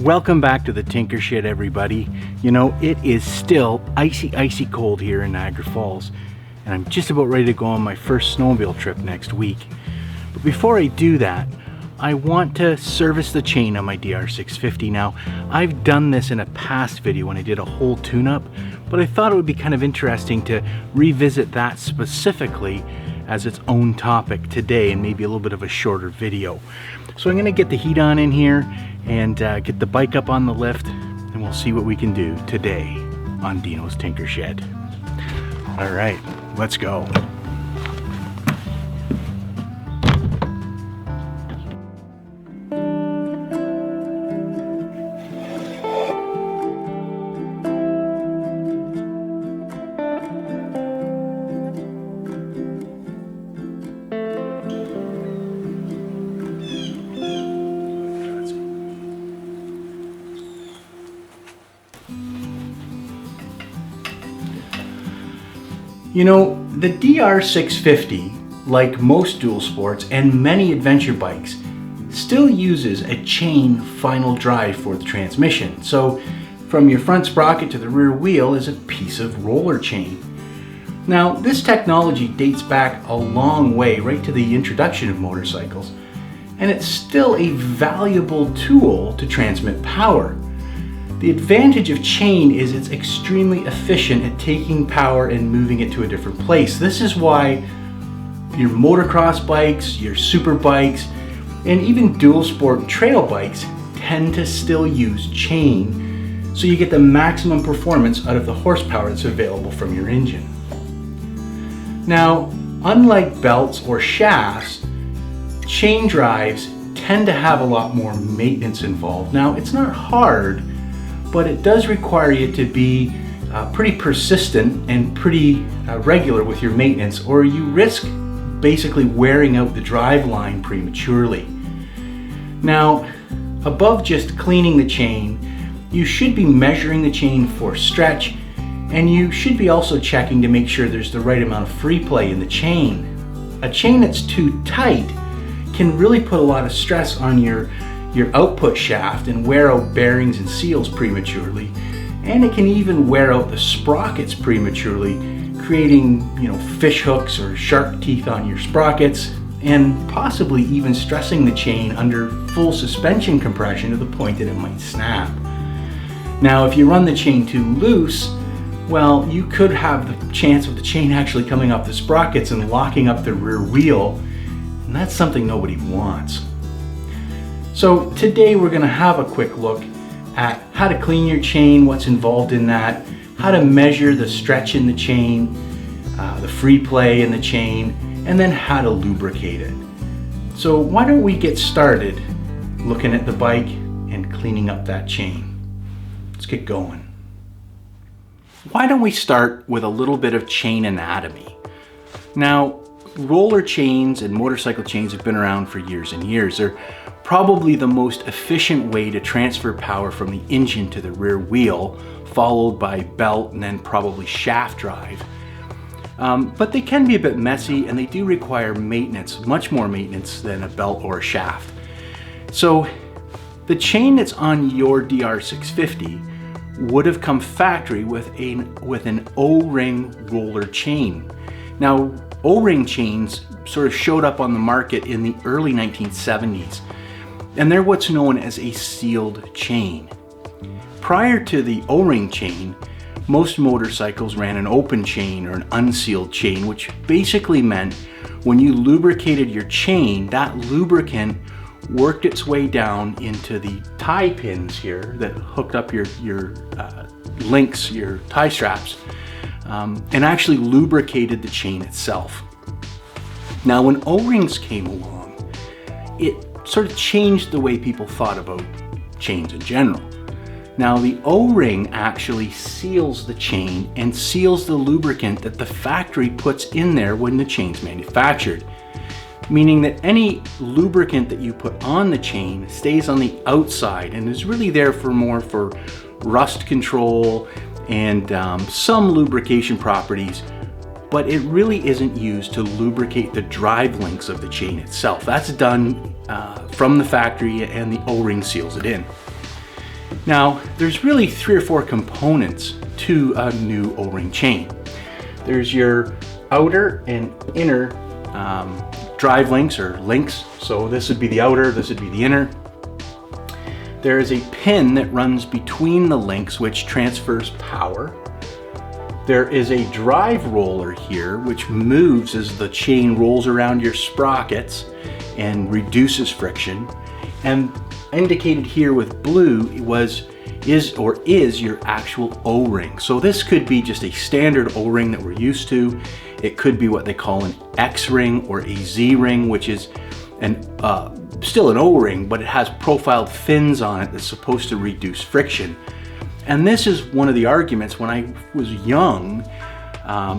Welcome back to the Tinker Shed, everybody. You know, it is still icy cold here in Niagara Falls, and I'm just about ready to go on my first snowmobile trip next week. But before I do that, I want to service the chain on my DR650. Now, I've done this in a past video when I did a whole tune-up, but I thought it would be kind of interesting to revisit that specifically as its own topic today, and maybe a little bit of a shorter video. So I'm going to get the heat on in here and get the bike up on the lift, and we'll see what we can do today on Dino's Tinker Shed. All right, let's go. You know, the DR650, like most dual sports and many adventure bikes, still uses a chain final drive for the transmission. So from your front sprocket to the rear wheel is a piece of roller chain. Now, this technology dates back a long way, right to the introduction of motorcycles, and it's still a valuable tool to transmit power. The advantage of chain is it's extremely efficient at taking power and moving it to a different place. This is why your motocross bikes, your super bikes, and even dual sport trail bikes tend to still use chain, so you get the maximum performance out of the horsepower that's available from your engine. Now, unlike belts or shafts, chain drives tend to have a lot more maintenance involved. Now, it's not hard, but it does require you to be pretty persistent and pretty regular with your maintenance, or you risk basically wearing out the drive line prematurely. Now, above just cleaning the chain, you should be measuring the chain for stretch, and you should be also checking to make sure there's the right amount of free play in the chain. A chain that's too tight can really put a lot of stress on your output shaft and wear out bearings and seals prematurely, and it can even wear out the sprockets prematurely, creating, fish hooks or shark teeth on your sprockets, and possibly even stressing the chain under full suspension compression to the point that it might snap. Now, if you run the chain too loose, well, you could have the chance of the chain actually coming off the sprockets and locking up the rear wheel, and that's something nobody wants. So today we're going to have a quick look at how to clean your chain, what's involved in that, how to measure the stretch in the chain, the free play in the chain, and then how to lubricate it. So why don't we get started looking at the bike and cleaning up that chain. Let's get going. Why don't we start with a little bit of chain anatomy? Now, roller chains and motorcycle chains have been around for years and years. They're probably the most efficient way to transfer power from the engine to the rear wheel, followed by belt and then probably shaft drive. But they can be a bit messy, and they do require maintenance, much more maintenance than a belt or a shaft. So the chain that's on your DR650 would have come factory with an O-ring roller chain. Now, O-ring chains sort of showed up on the market in the early 1970s, and they're what's known as a sealed chain. Prior to the O-ring chain, most motorcycles ran an open chain or an unsealed chain, which basically meant when you lubricated your chain, that lubricant worked its way down into the tie pins here that hooked up your links, your tie straps, and actually lubricated the chain itself. Now, when O-rings came along, it sort of changed the way people thought about chains in general. Now, the O-ring actually seals the chain and seals the lubricant that the factory puts in there when the chain's manufactured, meaning that any lubricant that you put on the chain stays on the outside and is really there for rust control and some lubrication properties, but it really isn't used to lubricate the drive links of the chain itself. That's done from the factory, and the O-ring seals it in. Now, there's really 3 or 4 components to a new O-ring chain. There's your outer and inner drive links or links. So this would be the outer, this would be the inner. There is a pin that runs between the links which transfers power. There is a drive roller here which moves as the chain rolls around your sprockets and reduces friction. And indicated here with blue is your actual O-ring. So this could be just a standard O-ring that we're used to. It could be what they call an X-ring or a Z-ring, which is still an O-ring, but it has profiled fins on it that's supposed to reduce friction. And this is one of the arguments when I was young.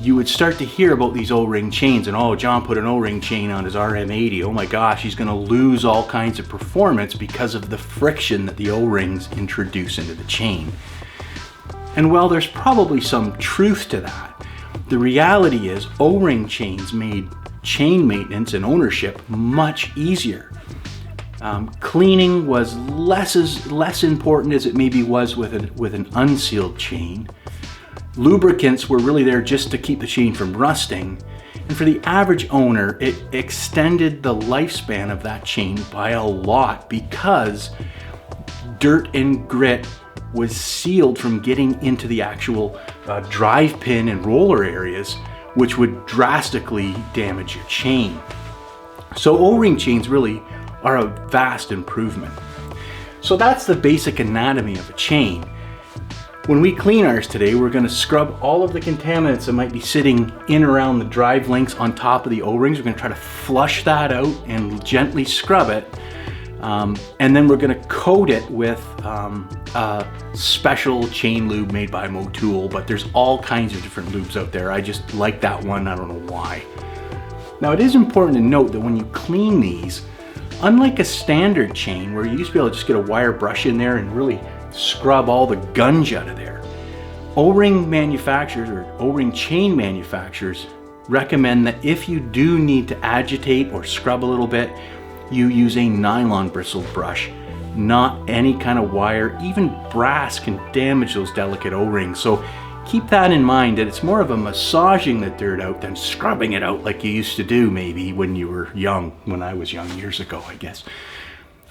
You would start to hear about these O-ring chains and, oh, John put an O-ring chain on his RM80. Oh my gosh, he's going to lose all kinds of performance because of the friction that the O-rings introduce into the chain. And while there's probably some truth to that, the reality is O-ring chains made chain maintenance and ownership much easier. Cleaning was less important as it maybe was with an unsealed chain. Lubricants were really there just to keep the chain from rusting. And for the average owner, it extended the lifespan of that chain by a lot because dirt and grit was sealed from getting into the actual drive pin and roller areas, which would drastically damage your chain. So O-ring chains really are a vast improvement. So that's the basic anatomy of a chain. When we clean ours today, we're going to scrub all of the contaminants that might be sitting in around the drive links on top of the O-rings. We're going to try to flush that out and gently scrub it. And then we're going to coat it with a special chain lube made by Motul, but there's all kinds of different lubes out there. I just like that one, I don't know why. Now it is important to note that when you clean these, unlike a standard chain where you used to be able to just get a wire brush in there and really scrub all the gunge out of there, O-ring manufacturers or O-ring chain manufacturers recommend that if you do need to agitate or scrub a little bit, you use a nylon bristle brush, not any kind of wire. Even brass can damage those delicate O-rings. So keep that in mind, that it's more of a massaging the dirt out than scrubbing it out like you used to do maybe when you were young, when I was young years ago, I guess.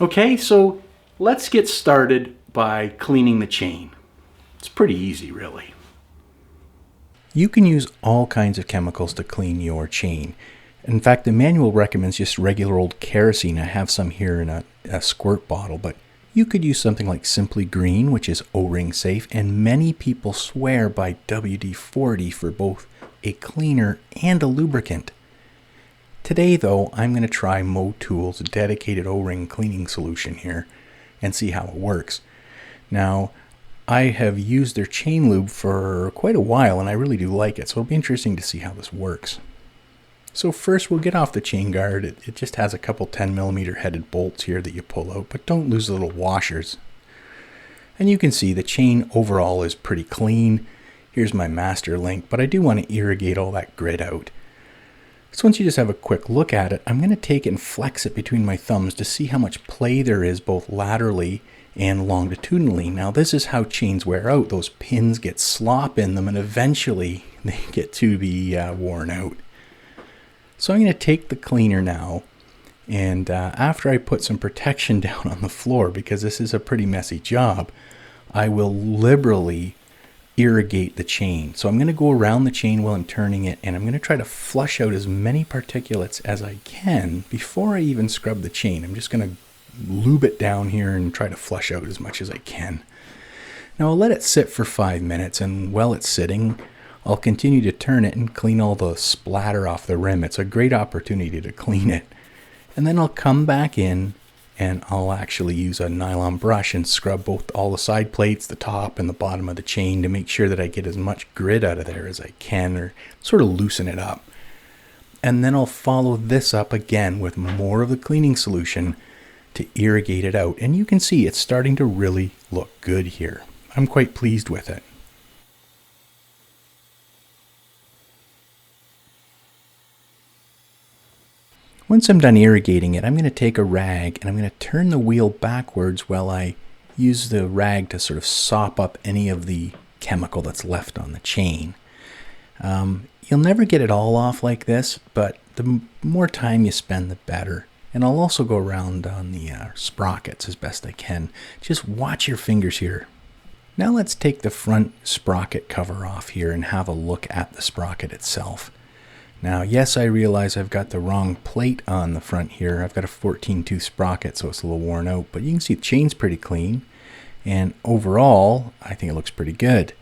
Okay, so let's get started by cleaning the chain. It's pretty easy, really. You can use all kinds of chemicals to clean your chain. In fact, the manual recommends just regular old kerosene. I have some here in a squirt bottle, but you could use something like Simply Green, which is O-ring safe, and many people swear by WD-40 for both a cleaner and a lubricant. Today, though, I'm going to try Motul's dedicated O-ring cleaning solution here and see how it works. Now, I have used their chain lube for quite a while, and I really do like it, so it'll be interesting to see how this works. So first we'll get off the chain guard. It just has a couple 10mm headed bolts here that you pull out, but don't lose the little washers. And you can see the chain overall is pretty clean. Here's my master link, but I do want to irrigate all that grit out. So once you just have a quick look at it, I'm going to take it and flex it between my thumbs to see how much play there is both laterally and longitudinally. Now this is how chains wear out. Those pins get slop in them and eventually they get to be worn out. So I'm going to take the cleaner now, and after I put some protection down on the floor, because this is a pretty messy job, I will liberally irrigate the chain. So I'm going to go around the chain while I'm turning it, and I'm going to try to flush out as many particulates as I can before I even scrub the chain. I'm just going to lube it down here and try to flush out as much as I can. Now I'll let it sit for 5 minutes, and while it's sitting, I'll continue to turn it and clean all the splatter off the rim. It's a great opportunity to clean it. And then I'll come back in and I'll actually use a nylon brush and scrub both all the side plates, the top and the bottom of the chain, to make sure that I get as much grit out of there as I can, or sort of loosen it up. And then I'll follow this up again with more of the cleaning solution to irrigate it out. And you can see it's starting to really look good here. I'm quite pleased with it. Once I'm done irrigating it, I'm going to take a rag and I'm going to turn the wheel backwards while I use the rag to sort of sop up any of the chemical that's left on the chain. You'll never get it all off like this, but the more time you spend, the better. And I'll also go around on the sprockets as best I can. Just watch your fingers here. Now let's take the front sprocket cover off here and have a look at the sprocket itself. Now, yes, I realize I've got the wrong plate on the front here. I've got a 14-tooth sprocket, so it's a little worn out, but you can see the chain's pretty clean. And overall, I think it looks pretty good.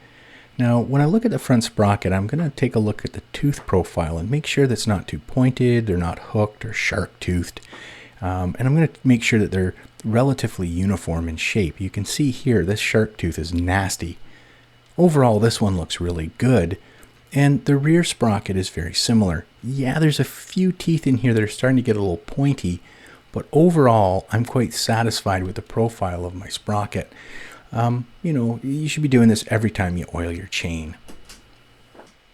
Now, when I look at the front sprocket, I'm going to take a look at the tooth profile and make sure that's not too pointed, they're not hooked or shark-toothed. And I'm going to make sure that they're relatively uniform in shape. You can see here, this shark tooth is nasty. Overall, this one looks really good. And the rear sprocket is very similar. Yeah, there's a few teeth in here that are starting to get a little pointy, but overall, I'm quite satisfied with the profile of my sprocket. You know, you should be doing this every time you oil your chain.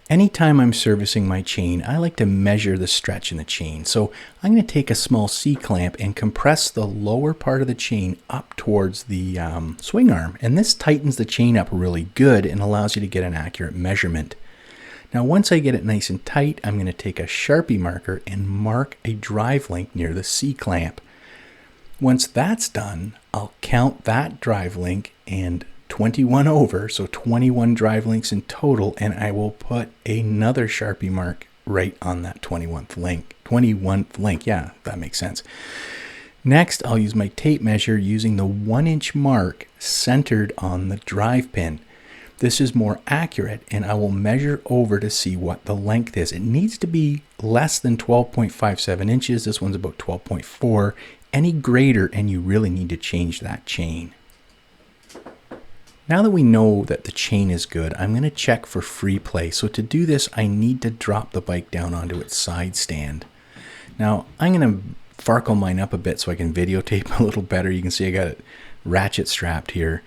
Anytime I'm servicing my chain, I like to measure the stretch in the chain. So I'm going to take a small C-clamp and compress the lower part of the chain up towards the swing arm. And this tightens the chain up really good and allows you to get an accurate measurement. Now, once I get it nice and tight, I'm going to take a Sharpie marker and mark a drive link near the C-clamp. Once that's done, I'll count that drive link and 21 over, so 21 drive links in total, and I will put another Sharpie mark right on that 21th link. Yeah, that makes sense. Next, I'll use my tape measure using the 1-inch mark centered on the drive pin. This is more accurate, and I will measure over to see what the length is. It needs to be less than 12.57 inches. This one's about 12.4. Any greater, and you really need to change that chain. Now that we know that the chain is good, I'm going to check for free play. So to do this, I need to drop the bike down onto its side stand. Now, I'm going to farkle mine up a bit so I can videotape a little better. You can see I got it ratchet strapped here.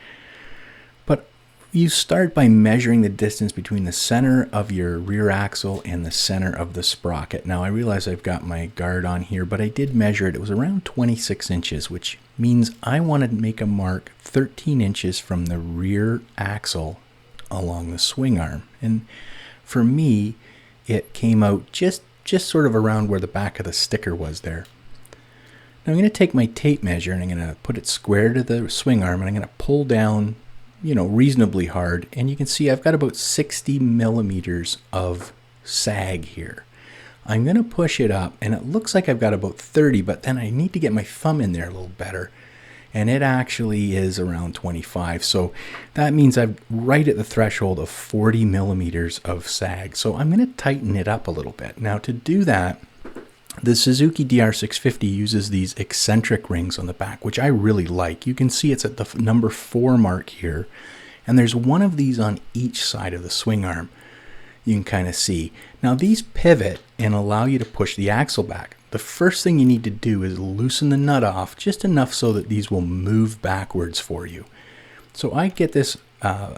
But you start by measuring the distance between the center of your rear axle and the center of the sprocket. Now, I realize I've got my guard on here, but I did measure it. It was around 26 inches, which means I want to make a mark 13 inches from the rear axle along the swing arm. And for me, it came out just sort of around where the back of the sticker was there. Now I'm going to take my tape measure and I'm going to put it square to the swing arm, and I'm going to pull down, you know, reasonably hard. And you can see I've got about 60 millimeters of sag here. I'm going to push it up, and it looks like I've got about 30, but then I need to get my thumb in there a little better. And it actually is around 25. So that means I'm right at the threshold of 40 millimeters of sag. So I'm going to tighten it up a little bit. Now to do that, the Suzuki DR650 uses these eccentric rings on the back, which I really like. You can see it's at the number 4 mark here. And there's one of these on each side of the swing arm. You can kind of see. Now these pivot and allow you to push the axle back. The first thing you need to do is loosen the nut off just enough so that these will move backwards for you. So I get this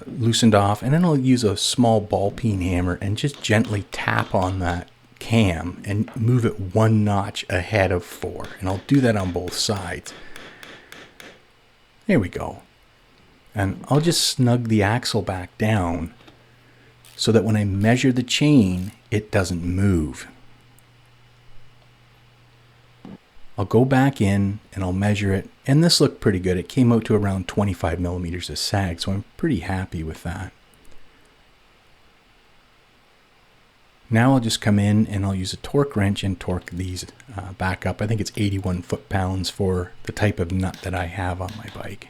loosened off, and then I'll use a small ball peen hammer and just gently tap on that cam and move it 1 notch ahead of 4. And I'll do that on both sides. There we go. And I'll just snug the axle back down so that when I measure the chain, it doesn't move. I'll go back in and I'll measure it, and this looked pretty good. It came out to around 25 millimeters of sag, so I'm pretty happy with that. Now I'll just come in and I'll use a torque wrench and torque these back up. I think it's 81 foot-pounds for the type of nut that I have on my bike.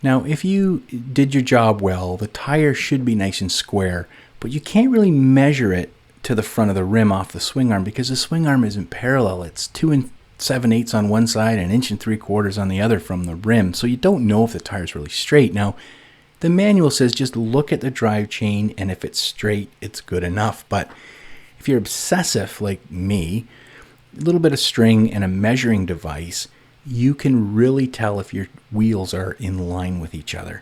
Now, if you did your job well, the tire should be nice and square, but you can't really measure it to the front of the rim off the swing arm because the swing arm isn't parallel. It's 2 7/8 on one side and 1 3/4 on the other from the rim, so you don't know if the tire's really straight. Now, the manual says just look at the drive chain, and if it's straight, it's good enough. But if you're obsessive like me, a little bit of string and a measuring device, you can really tell if your wheels are in line with each other.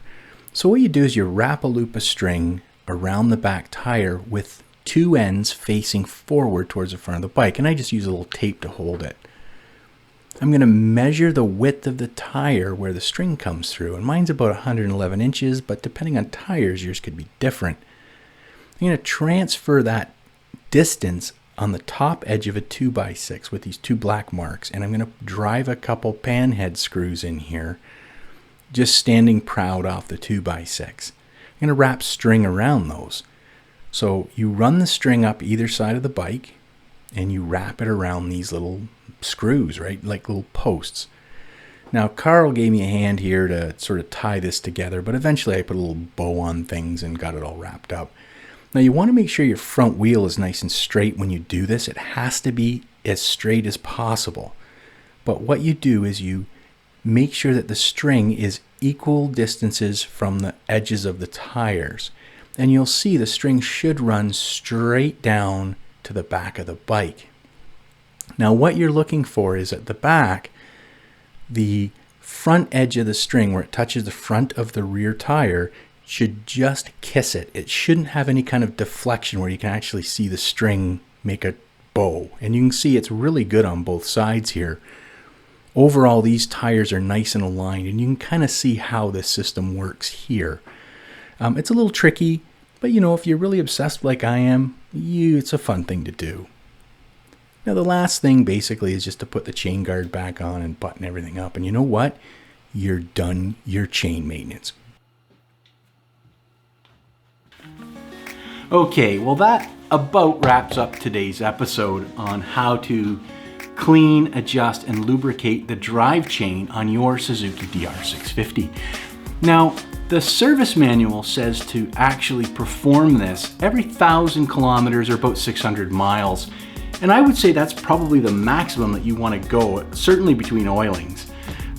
So what you do is you wrap a loop of string around the back tire with 2 ends facing forward towards the front of the bike, and I just use a little tape to hold it. I'm going to measure the width of the tire where the string comes through. And mine's about 111 inches, but depending on tires, yours could be different. I'm going to transfer that distance on the top edge of a 2x6 with these two black marks. And I'm going to drive a couple panhead screws in here, just standing proud off the 2x6. I'm going to wrap string around those. So you run the string up either side of the bike and you wrap it around these little screws, right? Like little posts. Now, Carl gave me a hand here to sort of tie this together, but eventually I put a little bow on things and got it all wrapped up. Now, you want to make sure your front wheel is nice and straight when you do this. It has to be as straight as possible. But what you do is you make sure that the string is equal distances from the edges of the tires. And you'll see the string should run straight down to the back of the bike. Now, what you're looking for is at the back, the front edge of the string where it touches the front of the rear tire should just kiss it. It shouldn't have any kind of deflection where you can actually see the string make a bow. And you can see it's really good on both sides here. Overall, these tires are nice and aligned, and you can kind of see how this system works here. It's a little tricky, but you know, if you're really obsessed like I am, it's a fun thing to do. Now, the last thing basically is just to put the chain guard back on and button everything up. And you know what? You're done your chain maintenance. Okay, well that about wraps up today's episode on how to clean, adjust, and lubricate the drive chain on your Suzuki DR650. Now, the service manual says to actually perform this every 1,000 kilometers or about 600 miles. And I would say that's probably the maximum that you want to go, certainly between oilings.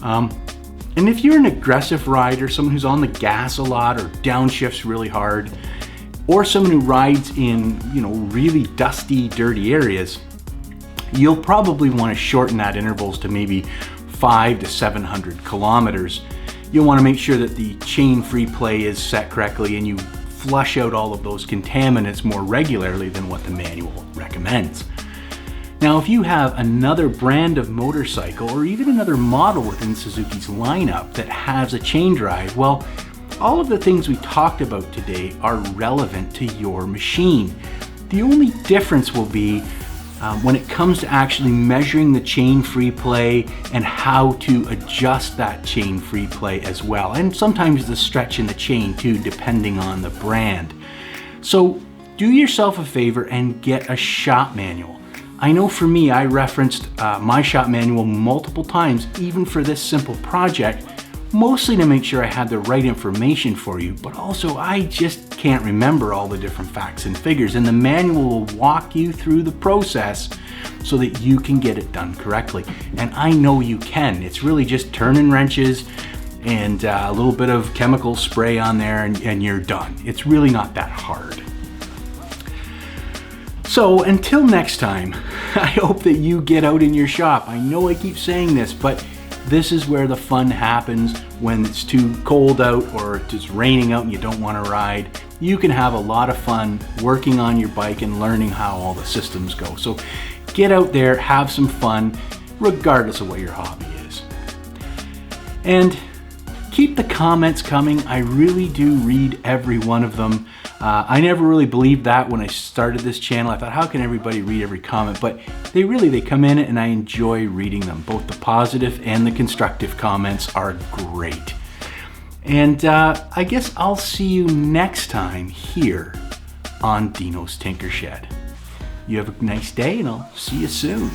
And if you're an aggressive rider, someone who's on the gas a lot or downshifts really hard, or someone who rides in, really dusty, dirty areas, you'll probably want to shorten that intervals to maybe 500 to 700 kilometers. You'll want to make sure that the chain free play is set correctly and you flush out all of those contaminants more regularly than what the manual recommends. Now, if you have another brand of motorcycle or even another model within Suzuki's lineup that has a chain drive, well, all of the things we talked about today are relevant to your machine. The only difference will be when it comes to actually measuring the chain free play and how to adjust that chain free play as well. And sometimes the stretch in the chain too, depending on the brand. So do yourself a favor and get a shop manual. I know for me, I referenced my shop manual multiple times, even for this simple project, mostly to make sure I had the right information for you, but also I just can't remember all the different facts and figures, and the manual will walk you through the process so that you can get it done correctly. And I know you can. It's really just turning wrenches and a little bit of chemical spray on there and you're done. It's really not that hard. So until next time, I hope that you get out in your shop. I know I keep saying this, but this is where the fun happens when it's too cold out or it's raining out and you don't want to ride. You can have a lot of fun working on your bike and learning how all the systems go. So get out there, have some fun, regardless of what your hobby is. And keep the comments coming. I really do read every one of them. I never really believed that when I started this channel. I thought, how can everybody read every comment? But they come in and I enjoy reading them. Both the positive and the constructive comments are great. And I guess I'll see you next time here on Dino's Tinker Shed. You have a nice day and I'll see you soon.